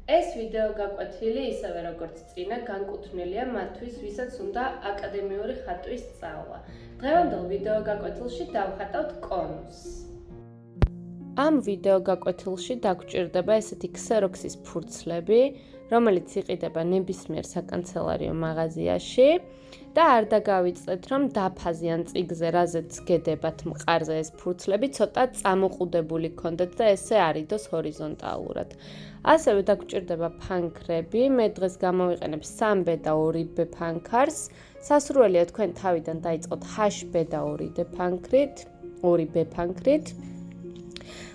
ეს ვიდეო გაკვეთილი ისევე როგორც წინა განკუთვნილია მათთვის, ვისაც უნდა აკადემიური ხატვის სწავლა. დღევანდელ ვიდეო გაკვეთილში დავხატავთ კონუსს. ამ ვიდეო გაკვეთილში დაგჭირდება ესეთი ქსეროქსის ფურცლები, რომელიც იყიდება ნებისმიერ საკანცელარიო მაღაზიაში და არ დაგავიწყდეთ, რომ დაფაზე ან წიგზე რაზეც გედებათ მყარზე ეს ფურცლები ცოტა წამოყუდებული გქონდეთ და ესე არიდოს ჰორიზონტალურად. ასევე დაგჭირდება ფანქრები, მე დღეს გამოვიყენებ 3B და 2B ფანქარს. სასურველია თქვენ თავიდან დაიწყოთ HB და 2D ფანქრით, 2B ფანქრით.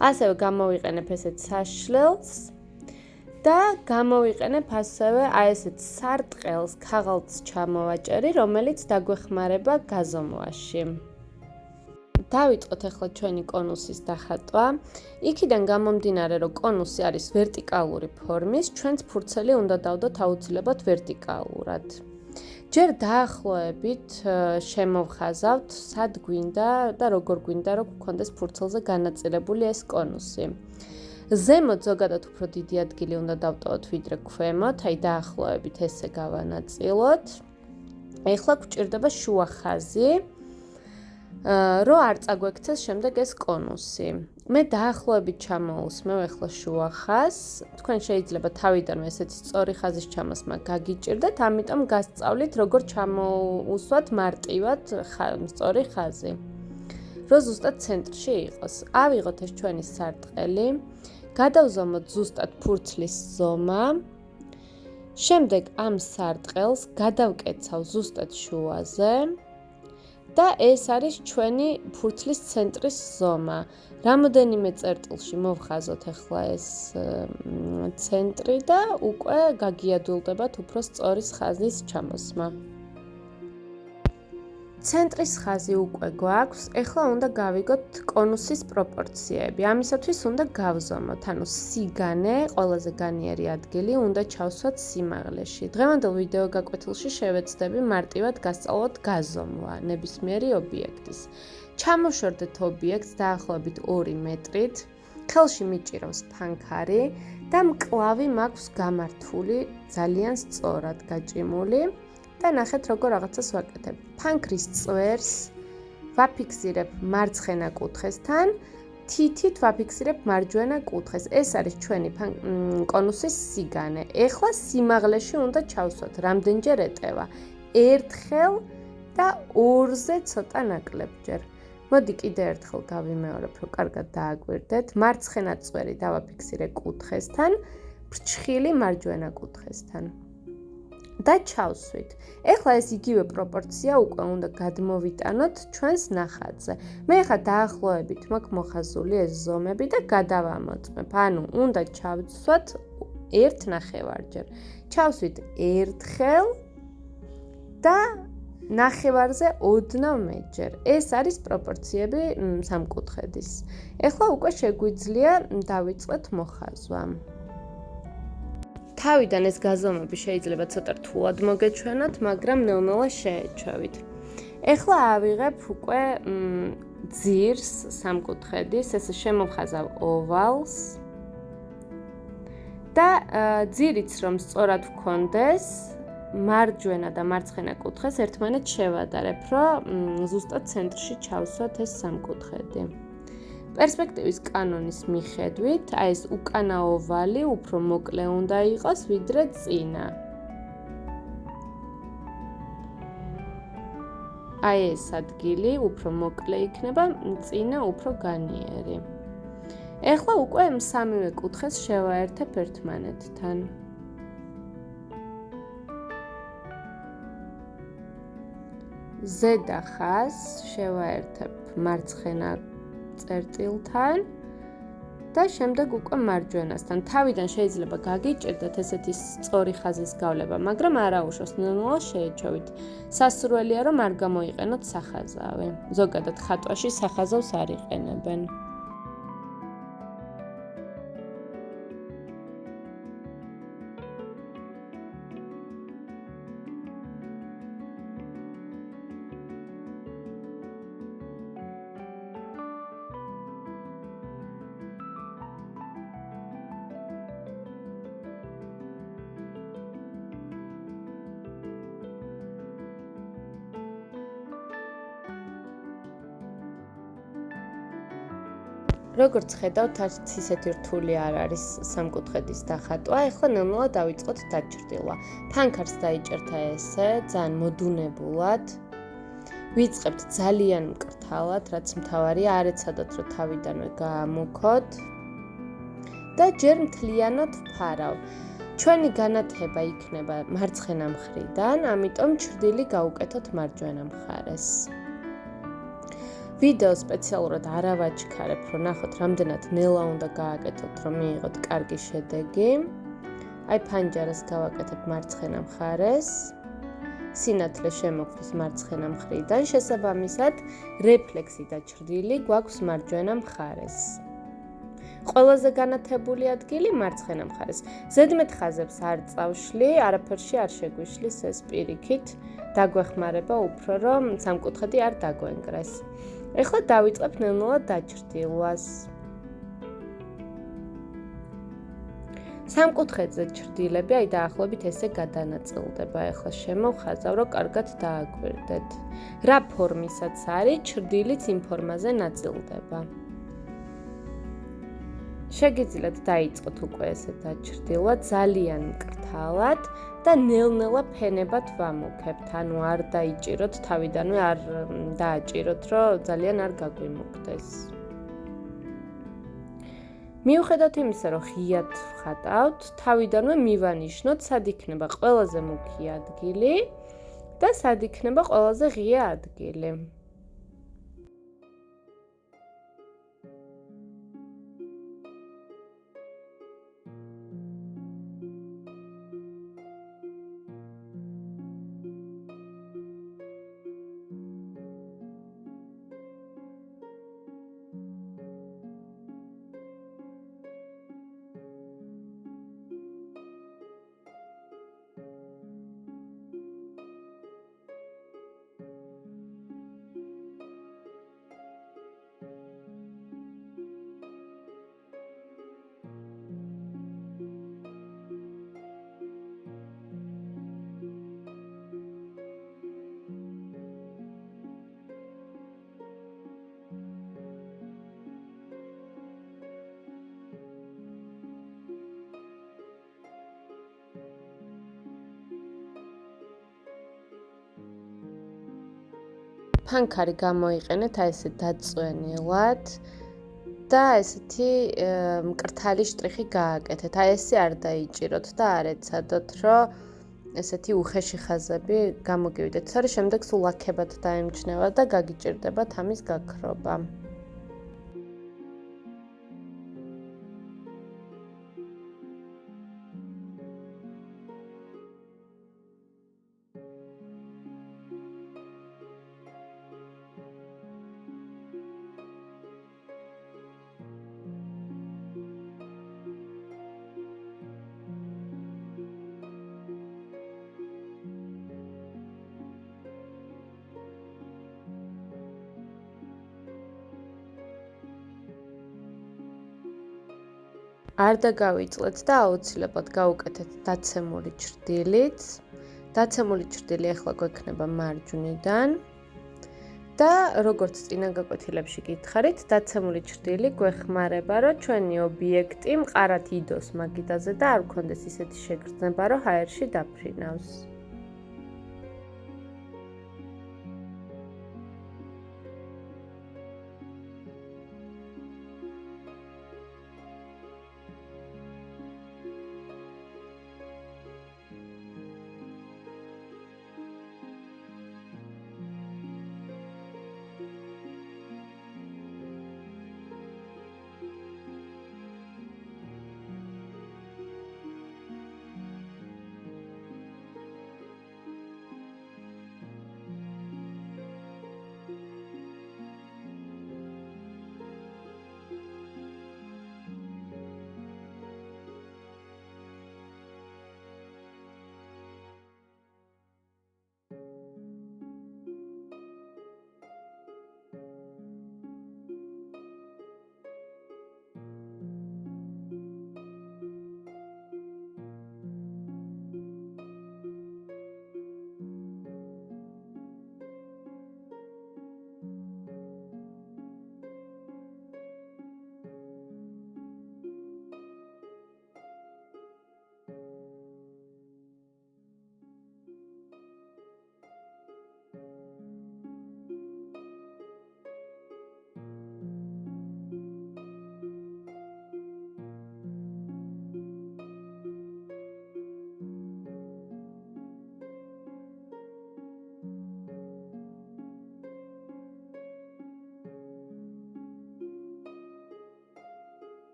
ასევე გამოვიყენებ ესეთ საშლელს და გამოვიყენებ ასევე ესეთ სარტყელს, ქაღალდს ჩამოვაჭერი, რომელიც დაგვეხმარება გაზომვაში. დავიწყოთ ახლა ჩვენი კონუსის დახატვა. იქიდან გამომდინარე, რომ კონუსი არის ვერტიკალური ფორმის, ჩვენს ფურცელი უნდა დავდოთ აუცილებლად ვერტიკალურად. ჯერ დაახლოებით შემოვხაზავთ, სად გვინდა და როგორ გვინდა, რომ გქონდეს ფურცელზე განაწილებული ეს კონუსი. ზემოთ ზოგადად უფრო დიდი ადგილი უნდა დავტოვოთ, ვიდრე ქვემოთ, აი დაახლოებით ესე გავანაწილოთ. ეხლა გვჭირდება შუა ხაზი. რო არ წაგვექცეს შემდეგ ეს კონუსი. მე დაახლოებით ჩამოусმევ ახლა შუა ხაზს. თქვენ შეიძლება თავიდანვე ესეთი სწორი ხაზის ჩამოსმა გაგიჭირდეთ, ამიტომ გასწავლით როგორ ჩამოусვათ მარტივად სწორი ხაზი. რო ზუსტად ცენტრში იყოს. ავიღოთ ეს ჩვენი სარტყელი, გადავზომოთ ზუსტად ფურცლის ზომა. შემდეგ ამ სარტყელს გადავკეცავ ზუსტად შუაზე. და ეს არის ჩვენი ფურცლის ცენტრის ზომა. რამოდენიმე წერტილში მოვხაზოთ ახლა ეს ცენტრი და უკვე გაგიადვილდებათ უფრო სწორი ხაზის ჩამოსმა. ცენტრის ხაზი უკვე გვაქვს, ეხლა უნდა გავიგოთ კონუსის პროპორციები. ამისათვის უნდა გავზომოთ, ანუ სიგანე, ყველაზე განიერი ადგილი უნდა ჩავსვათ სიმაღლეში. დღევანდელ ვიდეო გაკვეთილში შევეცდები მარტივად გასწავლოთ გაზომვა ნებისმიერი ობიექტის. ჩამოშორდეთ ობიექტს დაახლოებით 2 მეტრით, ხელში მიჭირავს ფანქარი და მკლავი მაქვს გამართული, ძალიან სწორად გაჭიმული. და ნახეთ როგორ რაღაცას ვაკეთებ. ფანქრის წვერს ვაფიქსირებ მარცხენა კუთხესთან, თითით ვაფიქსირებ მარჯვენა კუთხეს. ეს არის ჩვენი კონუსის სიგანე. ეხლა სიმაღლეში უნდა ჩავსვათ, რამდენჯერ ეტევა. ერთხელ და ორზე ცოტა ნაკლებჯერ. მოდი კიდე ერთხელ გავიმეორებ, რომ კარგად დააგვირდეთ. მარცხენა წვერი დავაფიქსირე კუთხესთან, ფრჩხილი მარჯვენა კუთხესთან. და ჩავსვით. ეხლა ეს იგივე პროპორცია უკვე უნდა გადმოვიტანოთ ჩვენს ნახატზე. მე ახლა დაახლოებით მაქვს მოხაზული ეს ზომები და გადავამოწმებ. ანუ უნდა ჩავსვათ 1.5-ჯერ. ჩავსვით ერთხელ და ნახევარზე ოდნავ მეჯერ. ეს არის პროპორციები სამკუთხედის. ეხლა უკვე შეგვიძლია დავიწყოთ მოხაზვა. თავიდან ეს გაზომები შეიძლება ცოტა რთულად მოგეჩვენოთ, მაგრამ ნელ-ნელა შეეჩვევით. ეხლა ავიღებ უკვე ძირს სამკუთხედის, ესე შემოვხაზავ ოვალს და ძირიც რომ სწორად ვქონდეს, მარჯვენა და მარცხენა კუთხეს ერთმანეთს შევადარებ, რომ ზუსტად ცენტრში ჩავსვათ ეს სამკუთხედი. პერსპექტივის კანონის მიხედვით, ეს უკანა ოვალი უფრო მოკლე უნდა იყოს, ვიდრე წინა. ეს ადგილი უფრო მოკლე იქნება, წინა უფრო განიერი. ეხლა უკვე სამივე კუთხეს შევაერთებ ერთმანეთთან. ზედა ხაზს შევაერთებ მარცხენა წერტილთან და შემდეგ უკვე მარჯვენასთან. თავიდან შეიძლება გაგიჭირდეთ ესეთი სწორი ხაზის გავლება, მაგრამ არა უშავს, ნელ-ნელა შეეჩვევით. სასურველია რომ არ გამოიყენოთ სახაზავი. ზოგადად ხატვაში სახაზავს არ იყენებენ. როგორც ხედავთ, არც ისეთი რთული არ არის სამკუთხედის დახატვა. ეხლა ნელ-ნელა დავიწყოთ დაჩრდილვა. ფანქარს დაიჭერთ ესე, ძალიან მოდუნებულად. ვიწყებთ ძალიან მკრთალად, რაც მთავარია, არ ეცადოთ, რომ თავიდანვე გაამუქოთ. და ჯერ მთლიანად ვფარავ. ჩვენი განათება იქნება მარცხენა მხრიდან, ამიტომ ჩრდილი გავუკეთოთ მარჯვენა მხარეს. ვიდეო სპეციალურად არ ავაჩქარებ, რომ ნახოთ, რამდენად ნელა უნდა გააკეთოთ, რომ მიიღოთ კარგი შედეგი. აი ფანჯარას გავაკეთებ მარცხენა მხარეს. სინათლე შემოქმნის მარცხენა მხრიდან, შესაბამისად, რეფლექსი და ჩრდილი გვაქვს მარჯვენა მხარეს. ყველაზე განათებული ადგილი მარცხენა მხარეს. ზედმეტ ხაზებს არ წავშლი, არაფერში არ შეგვიშლის ეს პირიქით, დაგვეხმარება უფრო, რომ სამკუთხედი არ დაგვენგრეს. ეხლა დავიწყებ ნელ-ნელა დაჩრდილვას. სამკუთხედზე ჩრდილები, აი დაახლოებით ესე გადანაწილდება. ეხლა შემოვხაზავ, რომ კარგად დააგვირდეთ. რა ფორმისაც არის, ჩრდილიც იმ ფორმაზე ნაწილდება. შეგიძლიათ დაიწყოთ უკვე ესე დაჩრდილვა ძალიან მკრთალად და ნელ-ნელა ფენებად ვამუქებთ. ანუ არ დაიჭიროთ თავიდანვე, არ დააჭიროთ, რომ ძალიან არ გაგვიმუქდეს. მიუხედავად იმისა, რომ ღიად ვხატავთ, თავიდანვე მივანიშნოთ, სად იქნება ყველაზე მუქი ადგილი და სად იქნება ყველაზე ღია ადგილი. ფანქარი გამოიყენეთ აი ესე დაწვენილად და ესეთი მკრთალი შტრიხი გააკეთეთ. აი ესე არ დაიჭიროთ და არ ეცადოთ, რომ ესეთი უხეში ხაზები გამოგივიდეთ. თორე შემდეგ სულ აქებად დაემჩნევა და გაგიჭირდებათ ამის გაქრობა. არ დაგავიწლეთ და აუცილებლად გავუკეთეთ დაცემული ჩრდილით. დაცემული ჩრდილი ახლა გვექნება მარჯვნიდან და როგორც წინა გაკვეთილებში გითხარით, დაცემული ჩრდილი გვეხმარება, რომ ჩვენი ობიექტი მყარად იდოს მაგიდაზე და არ გქონდეს ისეთი შეგრძნება, რომ ჰაერში დაფრინავს.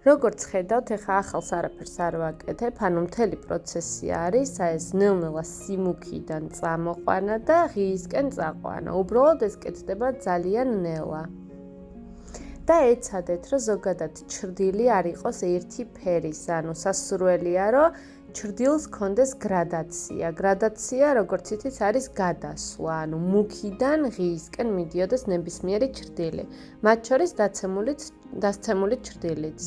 როგორც ხედავთ, ეხა ახალს არაფერს არ ვაკეთებ, ანუ მთელი პროცესი არის ეს ნელ-ნელა სიმუქიდან წამოყვანა და ღიისკენ წაყვანა. უბრალოდ ეს კეთდება ძალიან ნელა. და ეცადეთ, რომ ზოგადად ჩრდილი არ იყოს ერთი ფერის, ანუ სასურველია, რომ ჩრდილს ჰქონდეს გრადაცია. გრადაცია, როგორც იცით, არის გადასვლა, ანუ მუქიდან ღიისკენ მიდიოდეს ნებისმიერი ჩრდილი. მათ შორის დასცემული ჩრდილიც.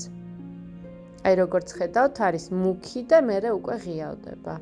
აი როგორც ხედავთ, არის მუქი და მერე უკვე ღიავდება.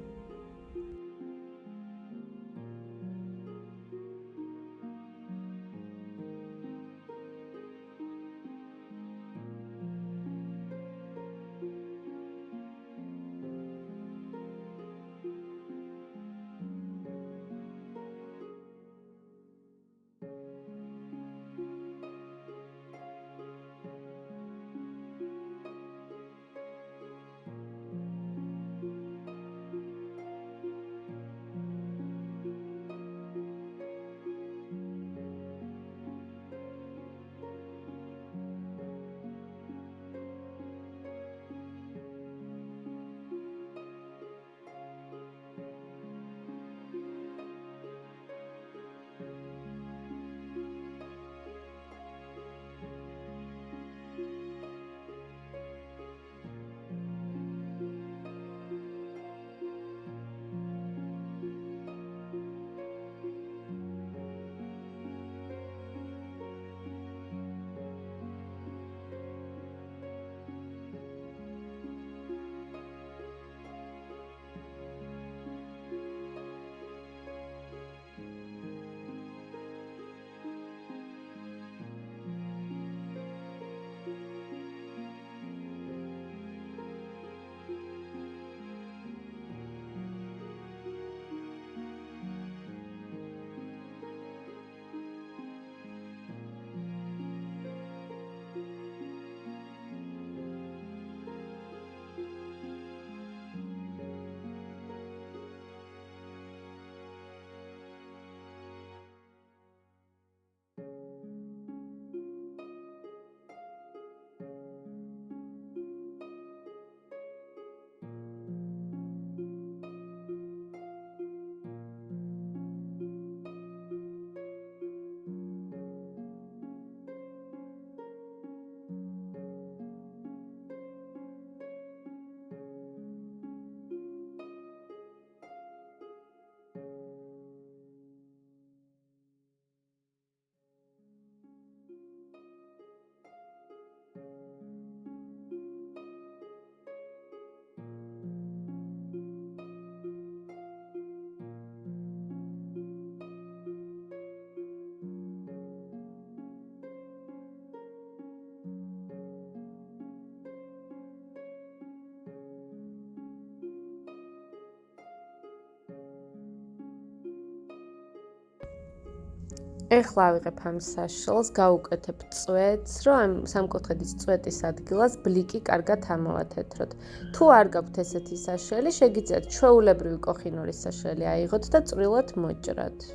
ეხლა ავიღებ ამ საშლს, გავუკეთებ წვეთს, რომ ამ სამკუთხედის წვეთის ადგილას ბლიკი კარგად ამოვათეთროთ. თუ არ გაქვთ ესეთი საშელი, შეგიძლიათ ჩვეულებრივი კოხინურის საშელი აიღოთ და წვრილად მოჭრათ.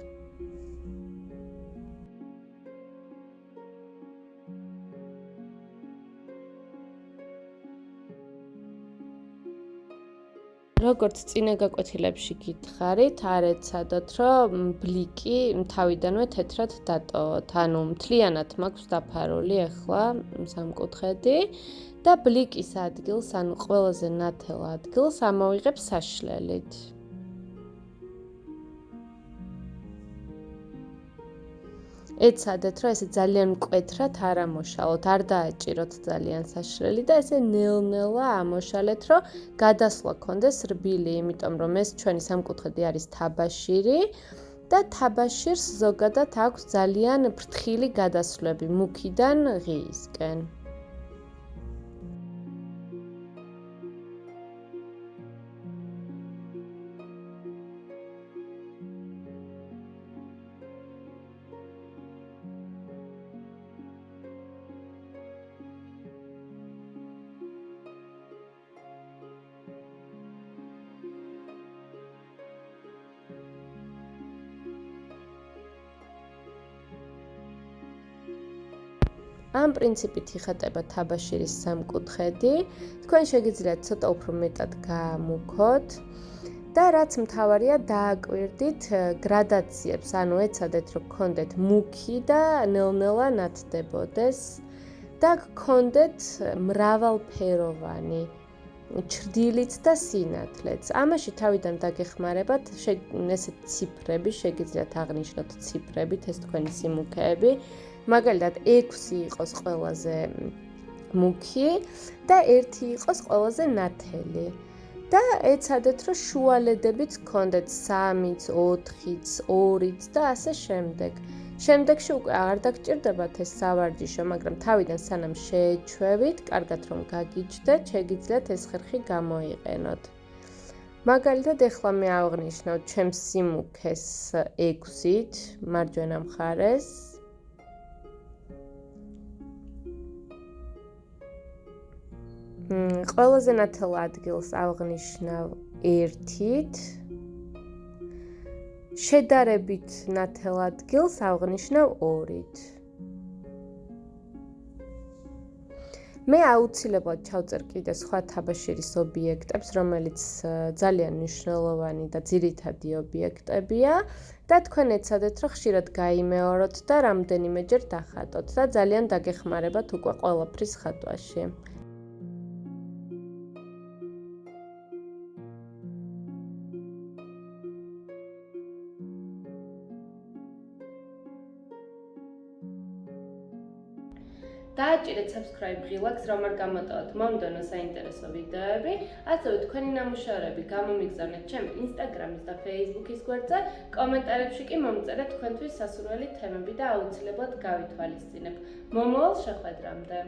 როგორც წინა გაკვეთილებში გითხარით, არ ეცადოთ, რომ ბლიკი თავიდანვე თეთრად დატოვოთ. ანუ მთლიანად მაქვს დაფარული ახლა სამკუთხედი და ბლიკის ადგილს, ანუ ყველაზე ნათელ ადგილს ამოვიღებ საშლელით. ეცადეთ, რომ ესე ძალიან მკვეთრად არ ამოშალოთ, არ დააჭიროთ ძალიან საშლელი და ესე ნელ-ნელა ამოშალეთ, რომ გადასვლა ქონდეს რბილი, იმიტომ რომ ეს ჩვენი სამკუთხედი არის თაბაშირი და თაბაშირს ზოგადად აქვს ძალიან ფრთხილი გადასვლები მუქიდან ღიისკენ. ამ პრინციპით იხატება თაბაშირის სამკუთხედი. თქვენ შეგიძლიათ ცოტა უფრო მეტად გაამუქოთ და რაც მთავარია დააკვირდით გრადაციებს, ანუ ეცადეთ რომ გქონდეთ მუქი და ნელ-ნელა ნათდებოდეს და გქონდეთ მრავალფეროვანი ჩრდილიც და სინათლეც. ამაში თავიდან დაგეხმარებათ ესეთ ციფრები, შეგიძლიათ აღნიშნოთ ციფრებით ეს თქვენი სიმუქეები. მაგალითად 6 იყოს ყველაზე მუქი და 1 იყოს ყველაზე ნათელი. და ეცადეთ რომ შუალედებიც გქონდეთ 3-იც, 4-იც, 2-იც და ასე შემდეგ. შემდეგში უკვე აღარ დაგჭირდებათ ეს სავარჯიშო, მაგრამ თავიდან სანამ შეეჩვევით, კარგად რომ გაგიჯდეთ, შეგიძლიათ ეს ხერხი გამოიყენოთ. მაგალითად, ეხლა მე ავღნიშნავ ჩემს სიმუქეს 6-ით, მარჯვენა მხარეს. ყველაზე ნათელ ადგილს ავღნიშნავ 1-ით. შედარებით ნათელ ადგილს ავღნიშნავ 2-ით. მე აუცილებლად ჩავწერ კიდე სხვა თაბაშირის ობიექტებს, რომელიც ძალიან მნიშვნელოვანი და ძირითადი ობიექტებია და თქვენ ეცადეთ რომ ხშირად გაიმეოროთ და რამდენიმეჯერ დახატოთ და ძალიან დაგეხმარებათ უკვე ყველაფრის ხატვაში. დააჭირეთ subscribe ღილაკს, რომ არ გამოტოვოთ მომდევნო საინტერესო ვიდეოები, ასევე თქვენი ნამუშევრები გამომიგზავნეთ ჩემ Instagram-ის და Facebook-ის გვერდზე, კომენტარებში კი მომწერეთ თქვენთვის სასურველი თემები და აუცილებლად გავითვალისწინებ. მომავალ შეხვედრამდე.